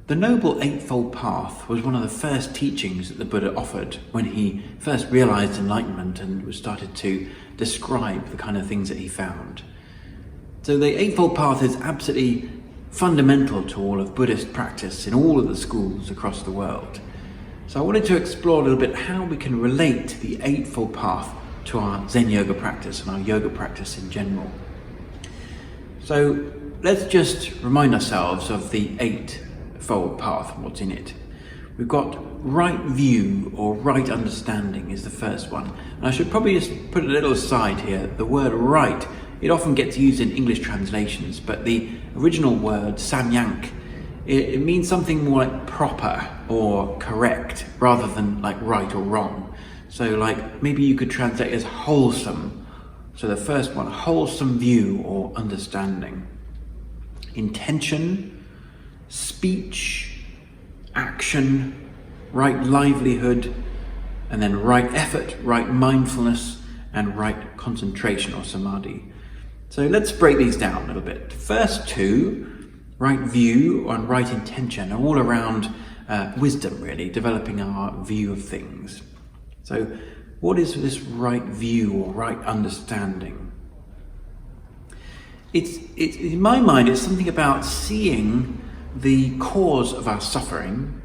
The Noble Eightfold Path was one of the first teachings that the Buddha offered when he first realized enlightenment and started to describe the kind of things that he found. So the Eightfold Path is absolutely fundamental to all of Buddhist practice in all of the schools across the world. So I wanted to explore a little bit how we can relate the Eightfold Path to our Zen yoga practice and our yoga practice in general. So let's just remind ourselves of the Eightfold Path and what's in it. We've got right view or right understanding is the first one. And I should probably just put a little aside here. The word right, it often gets used in English translations, but the original word samyank, it means something more like proper or correct rather than like right or wrong. So like maybe you could translate as wholesome. So the first one, wholesome view or understanding. Intention, speech, action, right livelihood, and then right effort, right mindfulness, and right concentration or samadhi. So let's break these down a little bit. First two, right view and right intention, are all around wisdom really, developing our view of things. So what is this right view or right understanding? It's in my mind, it's something about seeing the cause of our suffering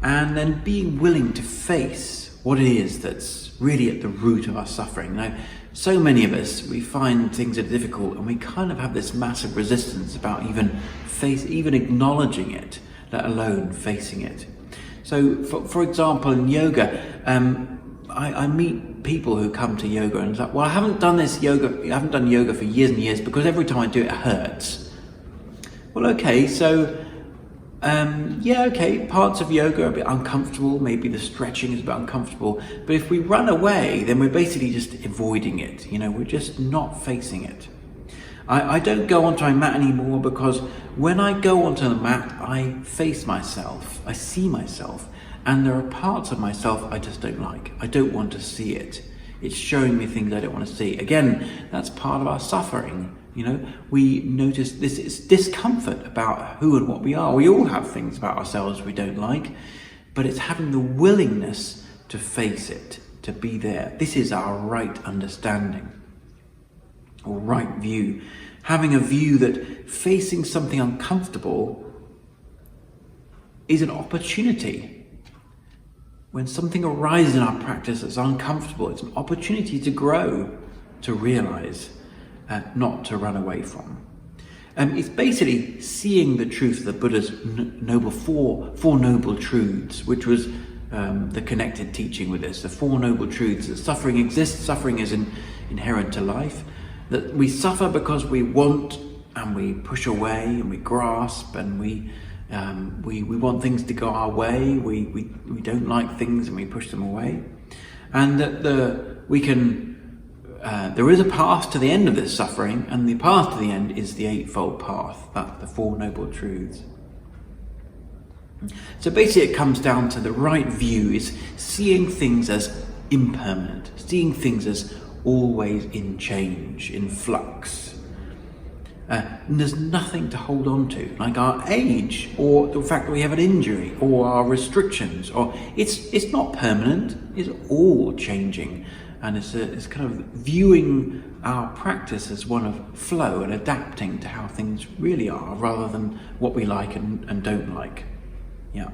and then being willing to face what it is that's really at the root of our suffering. Now, so many of us, we find things are difficult and we kind of have this massive resistance about even acknowledging it, let alone facing it. So for example, in yoga, I meet people who come to yoga and it's like, well, I haven't done yoga for years and years because every time I do it, it hurts. Well, okay, so parts of yoga are a bit uncomfortable, maybe the stretching is a bit uncomfortable, but if we run away, then we're basically just avoiding it, we're just not facing it. I don't go onto my mat anymore because when I go onto the mat, I face myself, I see myself, and there are parts of myself I just don't like. I don't want to see it. It's showing me things I don't want to see. Again, that's part of our suffering. We notice this is discomfort about who and what we are. We all have things about ourselves we don't like, but it's having the willingness to face it, to be there. This is our right understanding or right view. Having a view that facing something uncomfortable is an opportunity. When something arises in our practice that's uncomfortable, it's an opportunity to grow, to realize, not to run away from. It's basically seeing the truth of the Buddha's four noble truths, which was the connected teaching with this. The four noble truths: that suffering exists, suffering is inherent to life, that we suffer because we want and we push away and we grasp and we want things to go our way, we don't like things and we push them away, and that there is a path to the end of this suffering, and the path to the end is the Eightfold Path, that's the Four Noble Truths. So basically it comes down to the right view is seeing things as impermanent, seeing things as always in change, in flux. And there's nothing to hold on to, like our age, or the fact that we have an injury, or our restrictions, or it's not permanent, it's all changing. And it's kind of viewing our practice as one of flow and adapting to how things really are, rather than what we like and don't like. Yeah.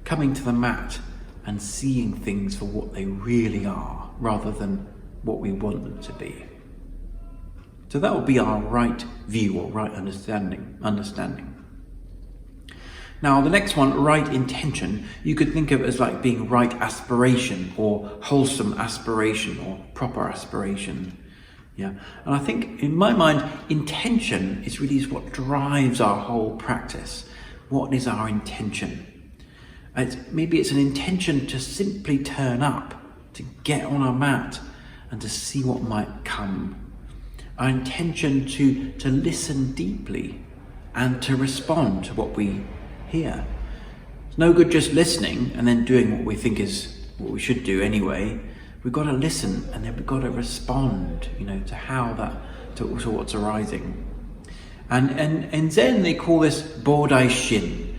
Coming to the mat and seeing things for what they really are, rather than what we want them to be. So that would be our right view or right understanding. Now the next one, right intention, you could think of as like being right aspiration or wholesome aspiration or proper aspiration. Yeah, and I think in my mind, intention is really what drives our whole practice. What is our intention? Maybe it's an intention to simply turn up, to get on our mat and to see what might come. Our intention to listen deeply and to respond to what we hear. It's no good just listening and then doing what we think is what we should do anyway. We've got to listen and then we've got to respond, to what's arising. And in Zen they call this Bodai Shin.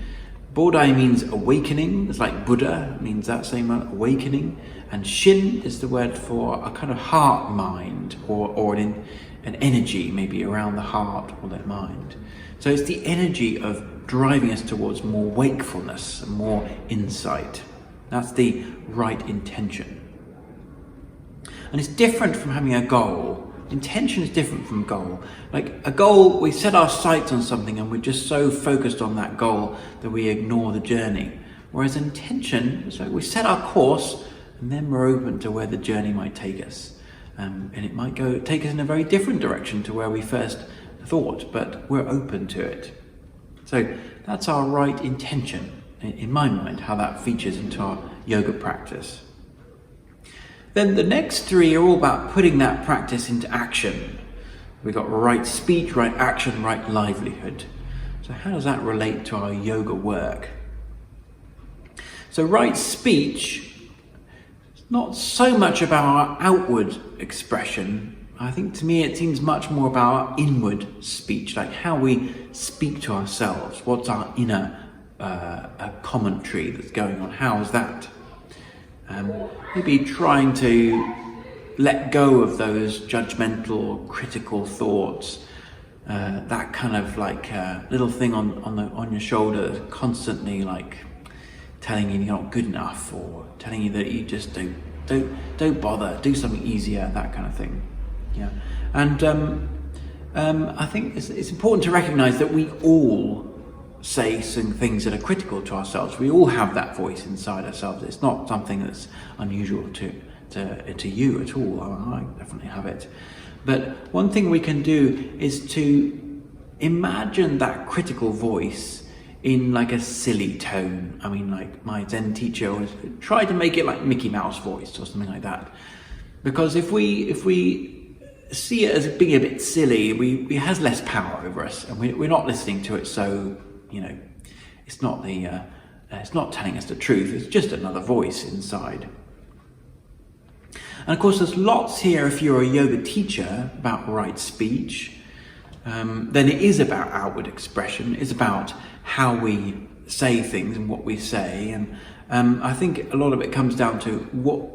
Bodhi means awakening. It's like Buddha means that same word, awakening. And Shin is the word for a kind of heart mind, or an energy maybe around the heart or the mind. So it's the energy of driving us towards more wakefulness and more insight. That's the right intention. And it's different from having a goal. Intention is different from goal. Like a goal, we set our sights on something and we're just so focused on that goal that we ignore the journey. Whereas intention, so we set our course and then we're open to where the journey might take us. And it might take us in a very different direction to where we first thought, but we're open to it. So that's our right intention, in my mind, how that features into our yoga practice. Then the next three are all about putting that practice into action. We've got right speech, right action, right livelihood. So how does that relate to our yoga work? So right speech is not so much about our outward expression. I think to me it seems much more about our inward speech, like how we speak to ourselves. What's our inner commentary that's going on? How is that? Maybe trying to let go of those judgmental, critical thoughts, that kind of like little thing on your shoulder, constantly like telling you you're not good enough, or telling you that you just don't bother, do something easier, that kind of thing. Yeah, and I think it's important to recognise that we all say some things that are critical to ourselves. We all have that voice inside ourselves. It's not something that's unusual to you at all. I definitely have it. But one thing we can do is to imagine that critical voice in like a silly tone. I mean, like my Zen teacher always tried to make it like Mickey Mouse voice or something like that. Because if we see it as being a bit silly, it has less power over us, and we're not listening to it. So it's not it's not telling us the truth. It's just another voice inside. And of course, there's lots here if you're a yoga teacher about right speech. Then it is about outward expression. It's about how we say things and what we say. And I think a lot of it comes down to what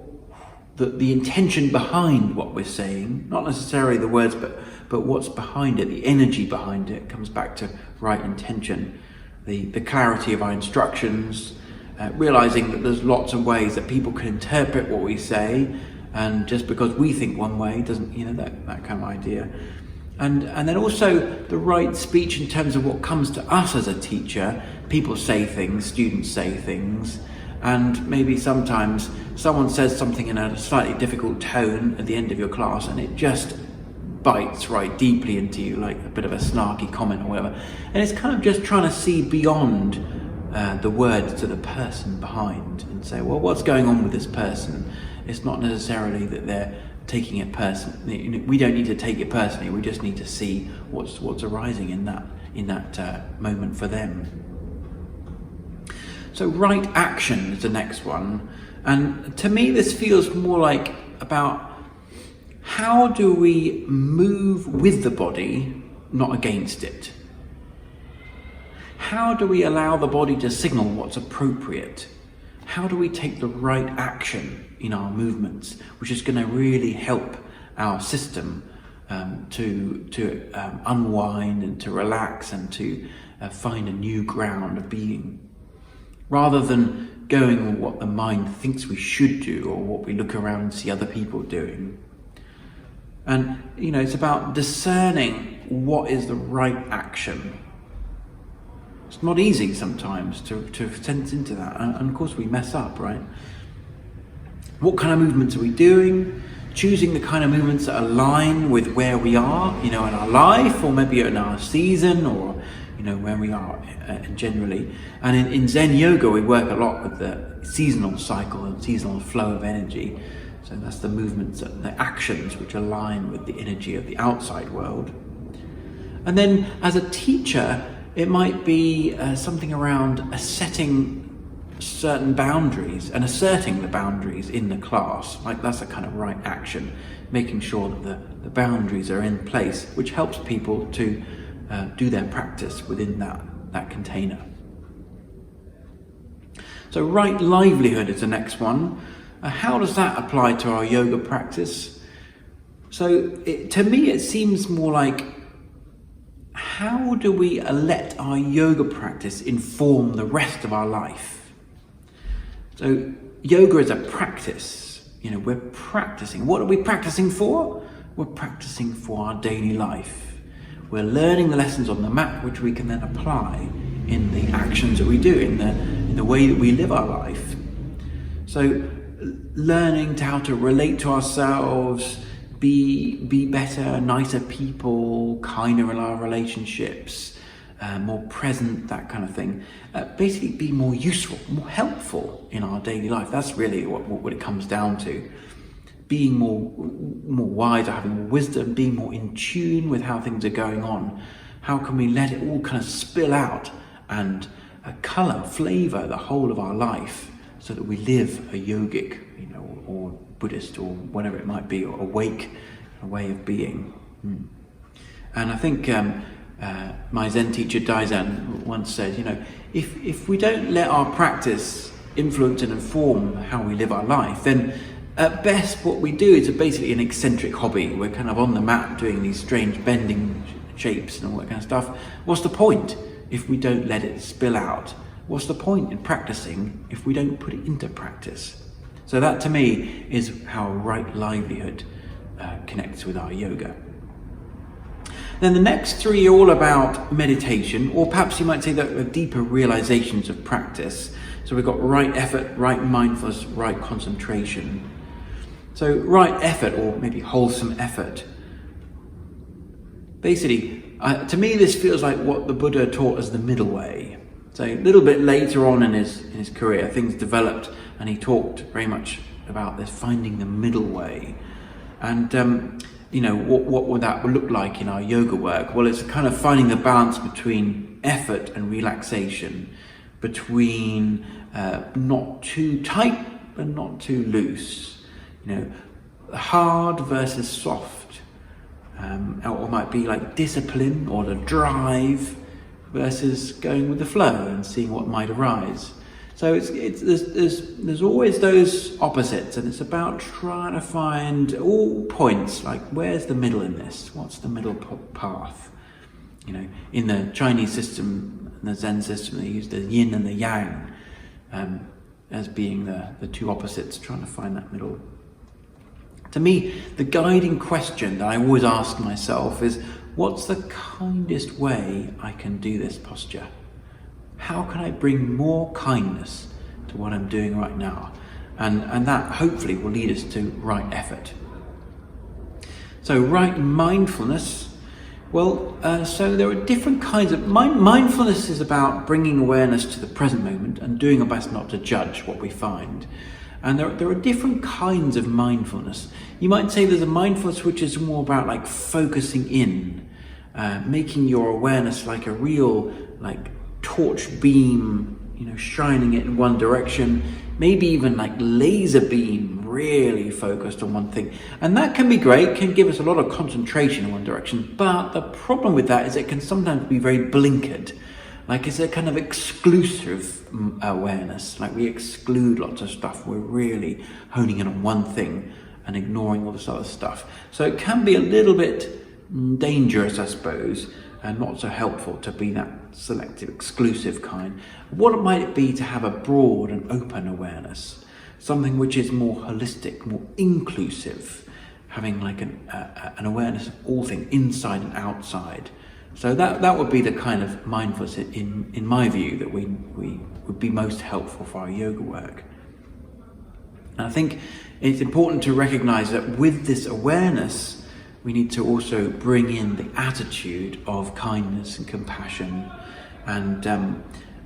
the intention behind what we're saying, not necessarily the words, but what's behind it, the energy behind it comes back to right intention, the clarity of our instructions, realizing that there's lots of ways that people can interpret what we say, and just because we think one way doesn't, that kind of idea. And then also the right speech in terms of what comes to us as a teacher. People say things, students say things, and maybe sometimes someone says something in a slightly difficult tone at the end of your class, and it just bites right deeply into you, like a bit of a snarky comment or whatever. And it's kind of just trying to see beyond the words to the person behind and say, well, what's going on with this person? It's not necessarily that they're taking it personally. We don't need to take it personally. We just need to see what's arising in that moment for them. So right action is the next one. And to me, this feels more like about how do we move with the body, not against it? How do we allow the body to signal what's appropriate? How do we take the right action in our movements, which is going to really help our system to unwind and to relax and to find a new ground of being, rather than going with what the mind thinks we should do or what we look around and see other people doing. And it's about discerning what is the right action. It's not easy sometimes to sense into that, and of course we mess up, right? What kind of movements are we doing? Choosing the kind of movements that align with where we are, in our life, or maybe in our season, or where we are generally. And in Zen yoga, we work a lot with the seasonal cycle and seasonal flow of energy. So that's the movements, the actions which align with the energy of the outside world. And then as a teacher, it might be something around setting certain boundaries and asserting the boundaries in the class. Like that's a kind of right action, making sure that the boundaries are in place, which helps people to do their practice within that container. So right livelihood is the next one. How does that apply to our yoga practice? So to me, it seems more like, how do we let our yoga practice inform the rest of our life? So yoga is a practice. We're practicing. What are we practicing for? We're practicing for our daily life. We're learning the lessons on the mat, which we can then apply in the actions that we do, in the way that we live our life. So learning how to relate to ourselves, be better, nicer people, kinder in our relationships, more present, that kind of thing. Basically be more useful, more helpful in our daily life. That's really what it comes down to. Being more wise, or having more wisdom, being more in tune with how things are going on. How can we let it all kind of spill out and colour, flavour the whole of our life, so that we live a yogic, or Buddhist, or whatever it might be, or awake, a way of being. And I think my Zen teacher Daizan once said, if we don't let our practice influence and inform how we live our life, then at best what we do is basically an eccentric hobby. We're kind of on the mat doing these strange bending shapes and all that kind of stuff. What's the point if we don't let it spill out? What's the point in practicing if we don't put it into practice? So that to me is how right livelihood connects with our yoga. Then the next three are all about meditation, or perhaps you might say that are deeper realizations of practice. So we've got right effort, right mindfulness, right concentration. So right effort, or maybe wholesome effort. Basically, to me this feels like what the Buddha taught as the middle way. So a little bit later on in his career, things developed, and he talked very much about this, finding the middle way. And what would that look like in our yoga work? Well, it's kind of finding the balance between effort and relaxation, between not too tight but not too loose. Hard versus soft, or it might be like discipline or the drive versus going with the flow and seeing what might arise. So there's always those opposites, and it's about trying to find all points, like where's the middle in this? What's the middle path? In the Chinese system, the Zen system, they use the yin and the yang as being the two opposites, trying to find that middle. To me, the guiding question that I always ask myself is, what's the kindest way I can do this posture? How can I bring more kindness to what I'm doing right now? And that hopefully will lead us to right effort. So right mindfulness, so there are different kinds of... Mindfulness is about bringing awareness to the present moment and doing our best not to judge what we find. And there are different kinds of mindfulness. You might say there's a mindfulness which is more about like focusing in, making your awareness like a real torch beam, shining it in one direction, maybe even like laser beam, really focused on one thing. And that can be great, can give us a lot of concentration in one direction, but the problem with that is it can sometimes be very blinkered. Like it's a kind of exclusive awareness, like we exclude lots of stuff. We're really honing in on one thing and ignoring all this other stuff. So it can be a little bit dangerous, I suppose, and not so helpful to be that selective, exclusive kind. What might it be to have a broad and open awareness? Something which is more holistic, more inclusive, having like an awareness of all things, inside and outside. So that would be the kind of mindfulness, in my view, that we would be most helpful for our yoga work. And I think it's important to recognize that with this awareness, we need to also bring in the attitude of kindness and compassion and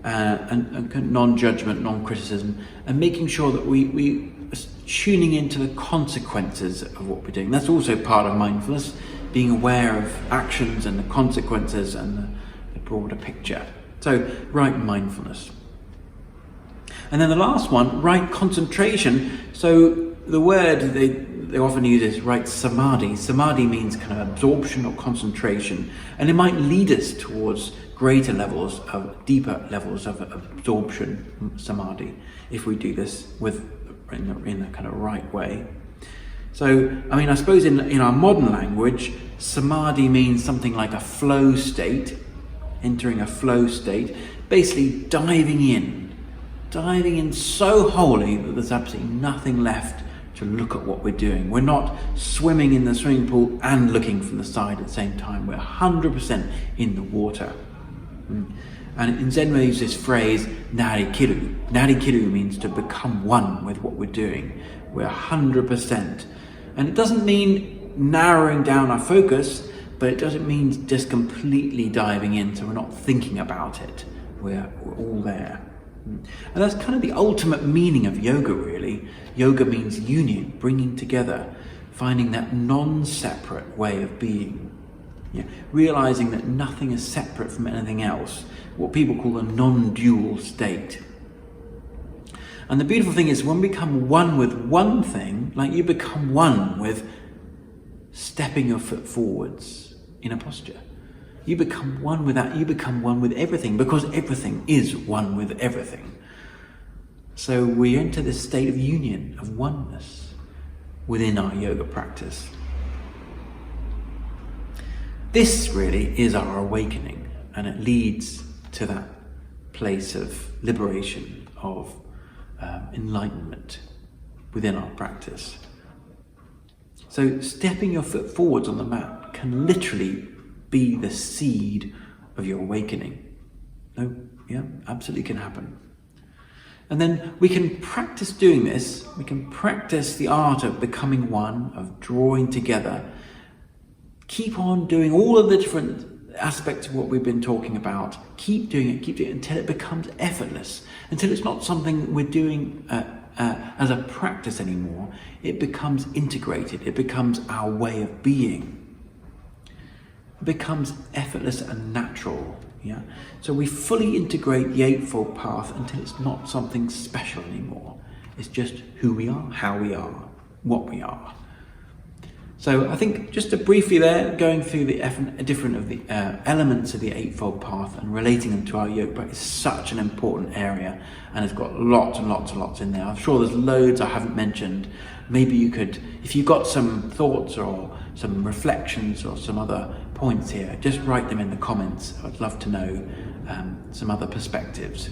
non-judgment, non-criticism, and making sure that we are tuning into the consequences of what we're doing. That's also part of mindfulness, being aware of actions and the consequences and the broader picture. So, right mindfulness. And then the last one, right concentration. So the word they often use is right samadhi. Samadhi means kind of absorption or concentration, and it might lead us towards greater levels of, deeper levels of absorption, samadhi, if we do this in a kind of right way. So, I mean, I suppose in our modern language, samadhi means something like a flow state, entering a flow state, basically diving in so wholly that there's absolutely nothing left to look at what we're doing. We're not swimming in the swimming pool and looking from the side at the same time. We're 100% in the water. And in Zen we use this phrase, narikiru. Narikiru means to become one with what we're doing. We're 100%. And it doesn't mean narrowing down our focus, but it doesn't mean just completely diving in so we're not thinking about it. We're all there. And that's kind of the ultimate meaning of yoga, really. Yoga means union, bringing together, finding that non-separate way of being. Yeah, realizing that nothing is separate from anything else, what people call a non-dual state. And the beautiful thing is when we become one with one thing, like you become one with stepping your foot forwards in a posture. You become one with that, you become one with everything, because everything is one with everything. So we enter this state of union, of oneness within our yoga practice. This really is our awakening, and it leads to that place of liberation, of enlightenment within our practice. So stepping your foot forwards on the mat can literally be the seed of your awakening. No, yeah, absolutely can happen. And then we can practice doing this. We can practice the art of becoming one, of drawing together. Keep on doing all of the different aspects of what we've been talking about. Keep doing it until it becomes effortless, until it's not something we're doing as a practice anymore. It becomes integrated. It becomes our way of being. It becomes effortless and natural. Yeah. So we fully integrate the Eightfold Path until it's not something special anymore. It's just who we are, how we are, what we are. So I think just to briefly there, going through the different of the elements of the Eightfold Path and relating them to our yoga practice is such an important area, and it's got lots and lots and lots in there. I'm sure there's loads I haven't mentioned. Maybe you could, if you've got some thoughts or some reflections or some other points here, just write them in the comments. I'd love to know some other perspectives.